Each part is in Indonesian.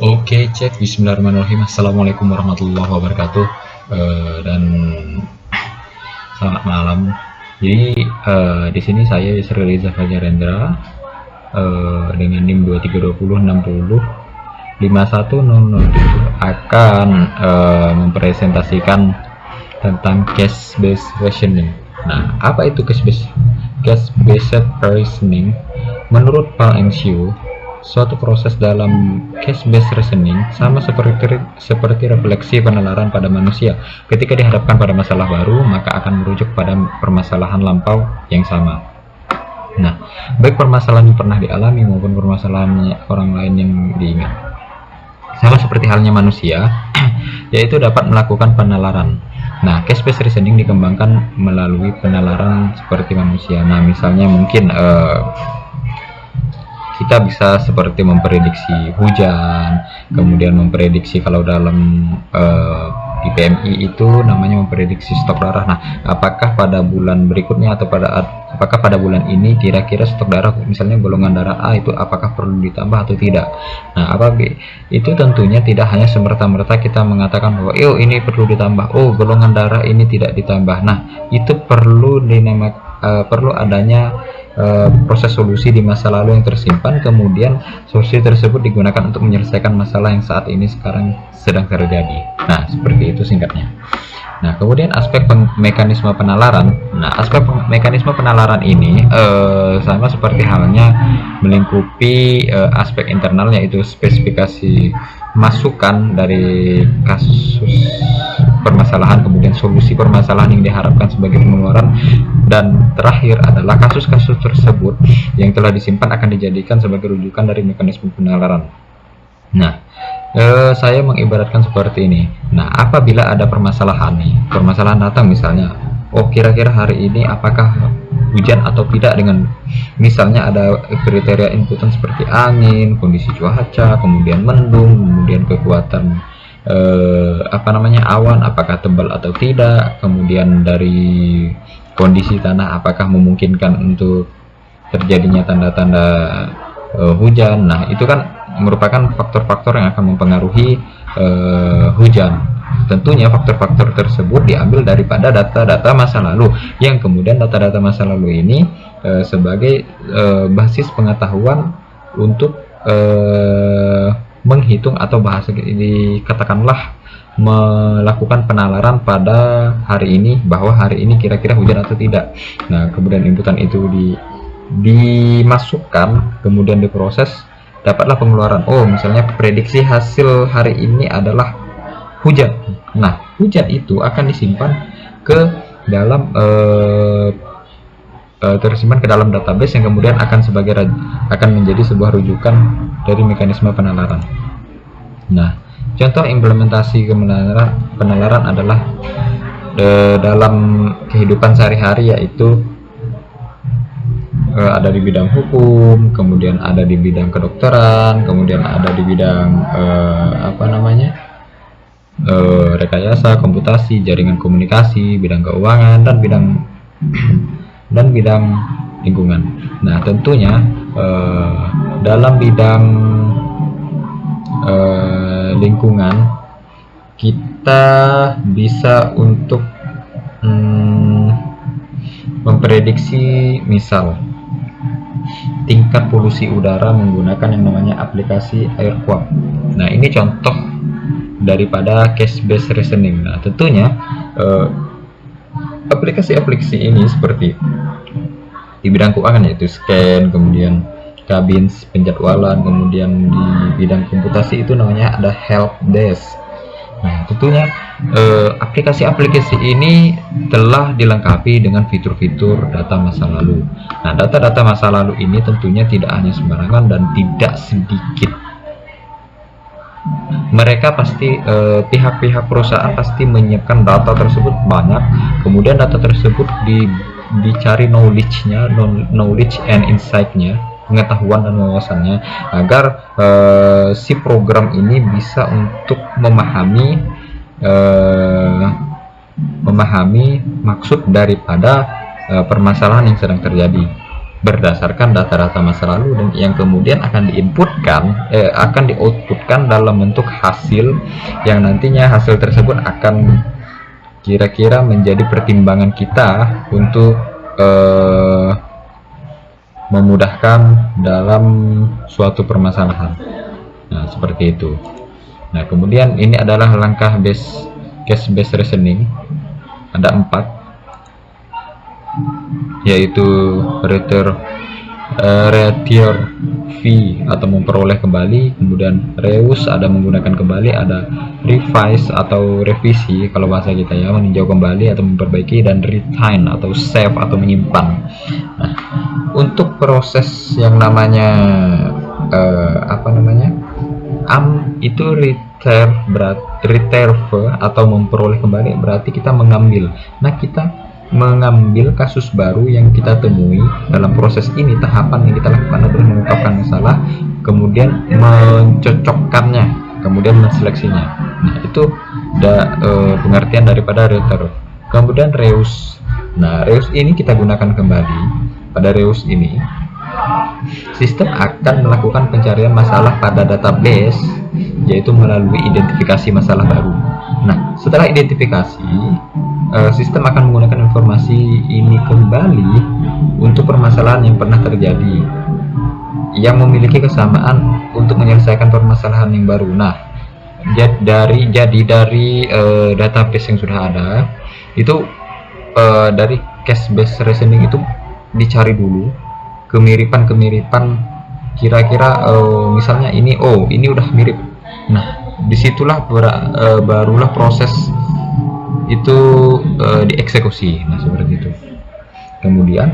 Oke, cek. Bismillahirrahmanirrahim. Assalamualaikum warahmatullahi wabarakatuh. Dan selamat malam. Jadi di sini saya Yusri Reza Fajarendra dengan NIM 2320605100 akan mempresentasikan tentang cash based reasoning. Nah, apa itu cash based reasoning? Menurut Paul Ensio, suatu proses dalam cash-based reasoning sama seperti refleksi penalaran pada manusia. Ketika dihadapkan pada masalah baru, maka akan merujuk pada permasalahan lampau yang sama. Nah, baik permasalahan yang pernah dialami maupun permasalahan orang lain yang diingat. Sama seperti halnya manusia, yaitu dapat melakukan penalaran. Nah, cash-based reasoning dikembangkan melalui penalaran seperti manusia. Nah, misalnya mungkin kita bisa seperti memprediksi hujan, kemudian memprediksi kalau dalam di PMI itu namanya memprediksi stok darah. Nah, apakah pada bulan berikutnya atau apakah pada bulan ini kira-kira stok darah misalnya golongan darah A itu apakah perlu ditambah atau tidak. Nah, itu tentunya tidak hanya semerta-merta kita mengatakan bahwa ini perlu ditambah, golongan darah ini tidak ditambah. Nah, itu perlu perlu adanya proses solusi di masa lalu yang tersimpan, kemudian solusi tersebut digunakan untuk menyelesaikan masalah yang saat ini sekarang sedang terjadi. Nah, seperti itu singkatnya. Nah, kemudian aspek mekanisme penalaran. Nah, aspek mekanisme penalaran ini sama seperti halnya melingkupi aspek internal, yaitu spesifikasi masukan dari kasus permasalahan, kemudian solusi permasalahan yang diharapkan sebagai pengeluaran, dan terakhir adalah kasus-kasus tersebut yang telah disimpan akan dijadikan sebagai rujukan dari mekanisme penalaran. Nah, saya mengibaratkan seperti ini. Nah, apabila ada permasalahan datang misalnya, kira-kira hari ini apakah hujan atau tidak, dengan misalnya ada kriteria inputan seperti angin, kondisi cuaca, kemudian mendung, kemudian kekuatan awan apakah tebal atau tidak, kemudian dari kondisi tanah apakah memungkinkan untuk terjadinya tanda-tanda hujan. Nah, itu kan merupakan faktor-faktor yang akan mempengaruhi hujan. Tentunya faktor-faktor tersebut diambil daripada data-data masa lalu, yang kemudian data-data masa lalu ini sebagai basis pengetahuan untuk menghitung atau bahasa dikatakanlah melakukan penalaran pada hari ini, bahwa hari ini kira-kira hujan atau tidak. Nah, kemudian inputan itu dimasukkan, kemudian diproses, dapatlah pengeluaran. Misalnya prediksi hasil hari ini adalah hujan. Nah, hujan itu akan disimpan ke dalam tersimpan ke dalam database yang kemudian akan menjadi sebuah rujukan dari mekanisme penalaran. Nah, contoh implementasi penalaran adalah dalam kehidupan sehari-hari, yaitu ada di bidang hukum, kemudian ada di bidang kedokteran, kemudian ada di bidang rekayasa komputasi, jaringan komunikasi, bidang keuangan, dan bidang lingkungan. Nah, tentunya dalam bidang lingkungan kita bisa untuk memprediksi misal tingkat polusi udara menggunakan yang namanya aplikasi AirQuake. Nah, ini contoh daripada cash-based reasoning. Nah, tentunya aplikasi-aplikasi ini seperti di bidang keuangan, yaitu scan, kemudian kabin penjadwalan, kemudian di bidang komputasi itu namanya ada help desk. Nah, tentunya aplikasi-aplikasi ini telah dilengkapi dengan fitur-fitur data masa lalu. Nah, data-data masa lalu ini tentunya tidak hanya sembarangan dan tidak sedikit. Mereka pasti pihak-pihak perusahaan pasti menyiapkan data tersebut banyak, kemudian data tersebut dicari knowledge and insight-nya, pengetahuan dan wawasannya, agar si program ini bisa untuk memahami maksud daripada permasalahan yang sedang terjadi. berdasarkan data-data masa lalu, dan yang kemudian akan akan di-outputkan dalam bentuk hasil yang nantinya hasil tersebut akan kira-kira menjadi pertimbangan kita untuk memudahkan dalam suatu permasalahan. Nah, seperti itu. Nah, kemudian ini adalah langkah case based reasoning. Ada 4, yaitu retrieve atau memperoleh kembali, kemudian reuse ada menggunakan kembali, ada revise atau revisi kalau bahasa kita ya, meninjau kembali atau memperbaiki, dan retain atau save atau menyimpan. Nah, untuk proses yang namanya itu retrieve atau memperoleh kembali, berarti kita mengambil. Nah, kita mengambil kasus baru yang kita temui. Dalam proses ini, tahapan yang kita lakukan adalah mengungkapkan masalah, kemudian mencocokkannya, kemudian menseleksinya. Nah, itu pengertian daripada retrieve. Kemudian reuse. Nah, reuse ini kita gunakan kembali. Pada reuse ini, sistem akan melakukan pencarian masalah pada database, yaitu melalui identifikasi masalah baru. Nah, setelah identifikasi, sistem akan menggunakan informasi ini kembali untuk permasalahan yang pernah terjadi yang memiliki kesamaan untuk menyelesaikan permasalahan yang baru. Nah, dari database yang sudah ada itu, dari case based reasoning itu dicari dulu kemiripan kira-kira, misalnya ini udah mirip. Nah, disitulah barulah proses itu dieksekusi. Nah, seperti itu. Kemudian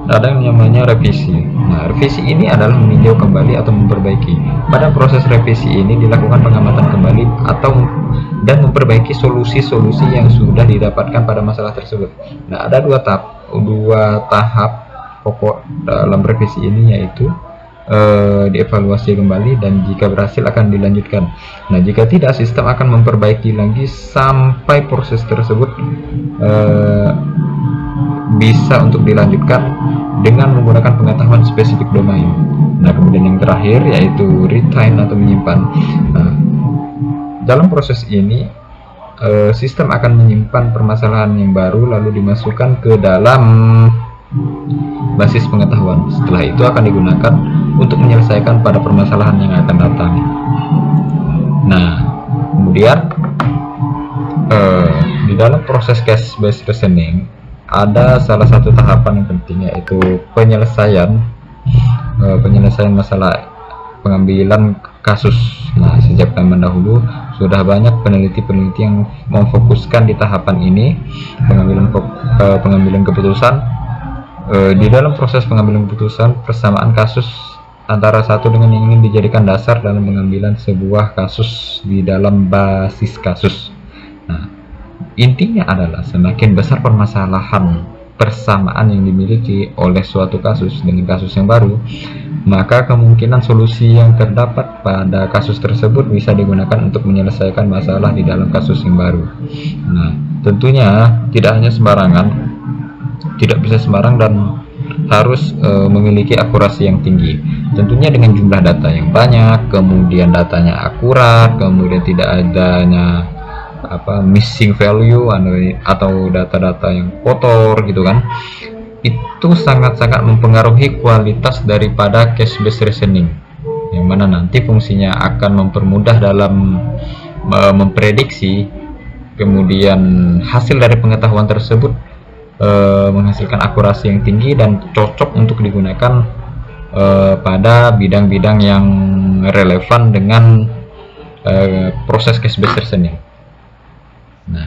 ada yang namanya revisi. Nah, revisi ini adalah meninjau kembali atau memperbaiki. Pada proses revisi ini dilakukan pengamatan kembali dan memperbaiki solusi-solusi yang sudah didapatkan pada masalah tersebut. Nah, ada dua tahap pokok dalam revisi ini, yaitu dievaluasi kembali, dan jika berhasil akan dilanjutkan. Nah, jika tidak, sistem akan memperbaiki lagi sampai proses tersebut bisa untuk dilanjutkan dengan menggunakan pengetahuan spesifik domain. Nah, kemudian yang terakhir yaitu retain atau menyimpan. Nah, dalam proses ini sistem akan menyimpan permasalahan yang baru lalu dimasukkan ke dalam basis pengetahuan. Setelah itu akan digunakan untuk menyelesaikan pada permasalahan yang akan datang. Nah, kemudian di dalam proses case based reasoning ada salah satu tahapan yang penting, yaitu penyelesaian masalah, pengambilan kasus. Nah, sejak zaman dahulu sudah banyak peneliti-peneliti yang memfokuskan di tahapan ini, pengambilan keputusan. Di dalam proses pengambilan keputusan, persamaan kasus antara satu dengan yang ingin dijadikan dasar dalam pengambilan sebuah kasus di dalam basis kasus. Nah, intinya adalah semakin besar persamaan yang dimiliki oleh suatu kasus dengan kasus yang baru, maka kemungkinan solusi yang terdapat pada kasus tersebut bisa digunakan untuk menyelesaikan masalah di dalam kasus yang baru. Nah, tentunya tidak bisa sembarang dan harus memiliki akurasi yang tinggi. Tentunya dengan jumlah data yang banyak, kemudian datanya akurat, kemudian tidak adanya missing value atau data-data yang kotor gitu kan. Itu sangat-sangat mempengaruhi kualitas daripada case based reasoning, yang mana nanti fungsinya akan mempermudah dalam memprediksi, kemudian hasil dari pengetahuan tersebut menghasilkan akurasi yang tinggi dan cocok untuk digunakan pada bidang-bidang yang relevan dengan proses case based reasoning. Nah,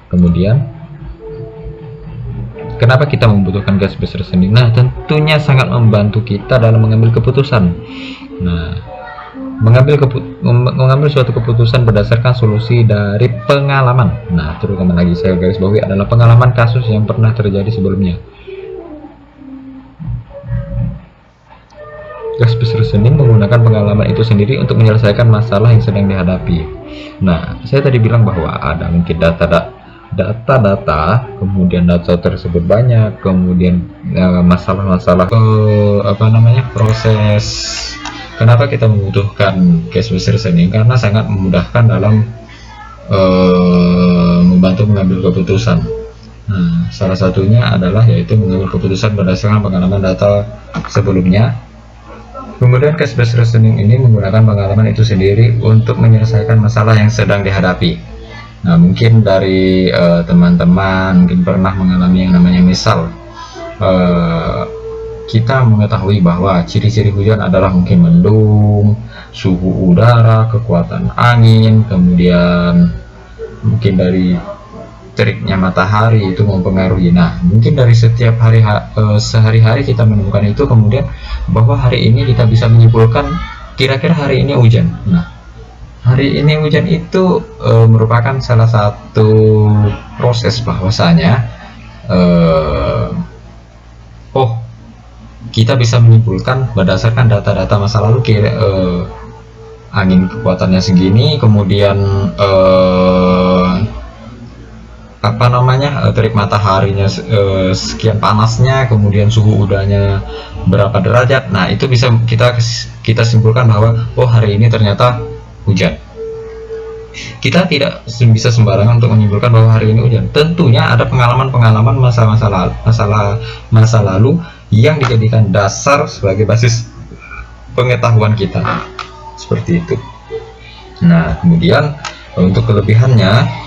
kemudian kenapa kita membutuhkan case based reasoning? Nah, tentunya sangat membantu kita dalam mengambil keputusan. Nah, mengambil suatu keputusan berdasarkan solusi dari pengalaman. Nah, terutama lagi saya garis bawahi adalah pengalaman kasus yang pernah terjadi sebelumnya. Case based reasoning menggunakan pengalaman itu sendiri untuk menyelesaikan masalah yang sedang dihadapi. Nah, saya tadi bilang bahwa ada mungkin data-data, kemudian data tersebut banyak, kemudian masalah-masalah apa namanya, proses. Kenapa kita membutuhkan case based reasoning? Karena sangat memudahkan dalam membantu mengambil keputusan. Nah, salah satunya adalah yaitu mengambil keputusan berdasarkan pengalaman data sebelumnya. Kemudian case based reasoning ini menggunakan pengalaman itu sendiri untuk menyelesaikan masalah yang sedang dihadapi. Nah, mungkin dari teman-teman mungkin pernah mengalami yang namanya misal kita mengetahui bahwa ciri-ciri hujan adalah mungkin mendung, suhu udara, kekuatan angin, kemudian mungkin dari teriknya matahari itu mempengaruhi. Nah, mungkin dari setiap hari sehari-hari kita menemukan itu, kemudian bahwa hari ini kita bisa menyimpulkan kira-kira hari ini hujan. Nah, hari ini hujan itu merupakan salah satu proses bahwasanya oh, kita bisa menyimpulkan berdasarkan data-data masa lalu angin kekuatannya segini, kemudian apa namanya, terik mataharinya sekian panasnya, kemudian suhu udaranya berapa derajat. Nah, itu bisa kita simpulkan bahwa oh, hari ini ternyata hujan. Kita tidak bisa sembarangan untuk menyimpulkan bahwa hari ini hujan. Tentunya ada pengalaman-pengalaman masa lalu yang dijadikan dasar sebagai basis pengetahuan kita, seperti itu. Nah, kemudian untuk kelebihannya,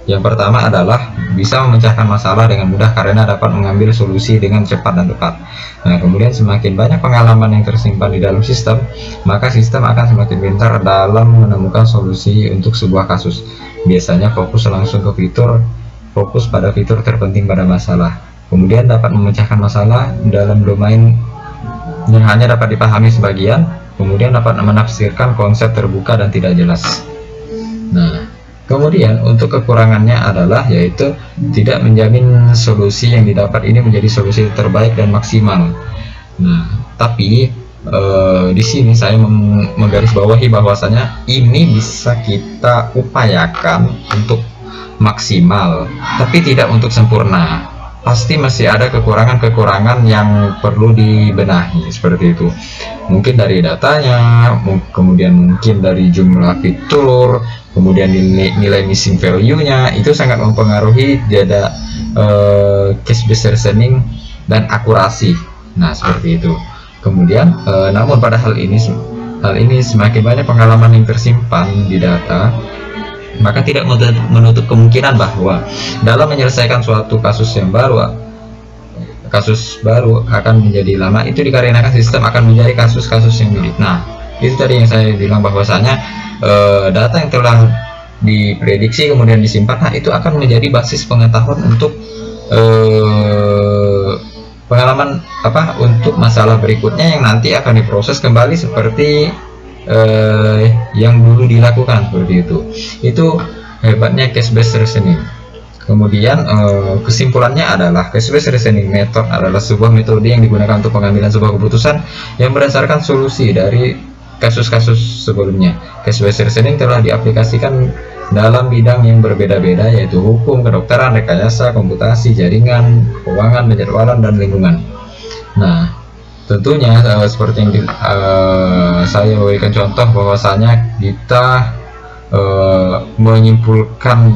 yang pertama adalah bisa memecahkan masalah dengan mudah karena dapat mengambil solusi dengan cepat dan tepat. Nah, kemudian semakin banyak pengalaman yang tersimpan di dalam sistem, maka sistem akan semakin pintar dalam menemukan solusi untuk sebuah kasus. Biasanya fokus pada fitur terpenting pada masalah. Kemudian dapat memecahkan masalah dalam domain yang hanya dapat dipahami sebagian, kemudian dapat menafsirkan konsep terbuka dan tidak jelas. Nah, kemudian untuk kekurangannya adalah yaitu tidak menjamin solusi yang didapat ini menjadi solusi terbaik dan maksimal. Nah, tapi di sini saya menggarisbawahi bahwasanya ini bisa kita upayakan untuk maksimal, tapi tidak untuk sempurna. Pasti masih ada kekurangan-kekurangan yang perlu dibenahi, seperti itu. Mungkin dari datanya, kemudian mungkin dari jumlah fitur, kemudian nilai missing value-nya, itu sangat mempengaruhi data case based reasoning dan akurasi. Nah, seperti itu. Kemudian namun pada hal ini semakin banyak pengalaman yang tersimpan di data, maka tidak menutup kemungkinan bahwa dalam menyelesaikan suatu kasus baru akan menjadi lama. Itu dikarenakan sistem akan mencari kasus-kasus yang mirip. Nah, itu tadi yang saya bilang bahwasanya data yang telah diprediksi kemudian disimpan, nah itu akan menjadi basis pengetahuan untuk pengalaman untuk masalah berikutnya yang nanti akan diproses kembali seperti yang dulu dilakukan, seperti itu. Itu hebatnya case based reasoning. Kemudian kesimpulannya adalah case based reasoning method adalah sebuah metode yang digunakan untuk pengambilan sebuah keputusan yang berdasarkan solusi dari kasus-kasus sebelumnya. Case based reasoning telah diaplikasikan dalam bidang yang berbeda-beda, yaitu hukum, kedokteran, rekayasa, komputasi, jaringan, keuangan, penjadwalan, dan lingkungan. Nah, tentunya seperti yang saya berikan contoh bahwasanya kita menyimpulkan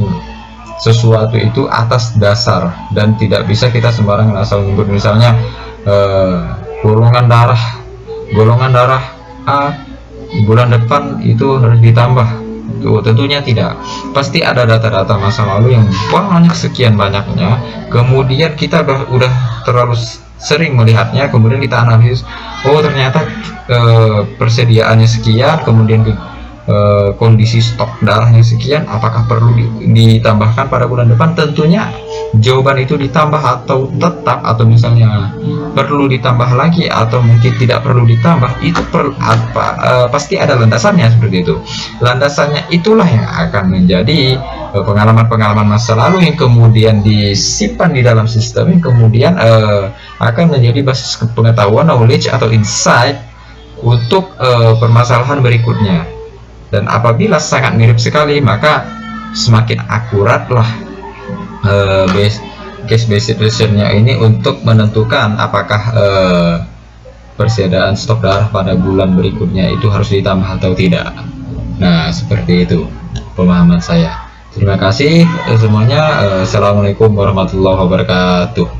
sesuatu itu atas dasar dan tidak bisa kita sembarangan asal menyebut. Misalnya golongan darah A bulan depan itu harus ditambah. Tentunya tidak. Pasti ada data-data masa lalu yang banyak, sekian banyaknya, kemudian kita udah terlalu sering melihatnya, kemudian kita analisis, oh ternyata persediaannya sekian, kemudian kondisi stok darahnya sekian, apakah perlu ditambahkan pada bulan depan? Tentunya jawaban itu ditambah atau tetap, atau misalnya perlu ditambah lagi atau mungkin tidak perlu ditambah, itu pasti ada landasannya, seperti itu. Landasannya itulah yang akan menjadi pengalaman-pengalaman masa lalu yang kemudian disimpan di dalam sistem, yang kemudian akan menjadi basis pengetahuan, knowledge atau insight untuk permasalahan berikutnya. Dan apabila sangat mirip sekali, maka semakin akuratlah Cash based decisionnya ini untuk menentukan apakah persediaan stok darah pada bulan berikutnya itu harus ditambah atau tidak. Nah, seperti itu pemahaman saya. Terima kasih semuanya. Assalamualaikum warahmatullahi wabarakatuh.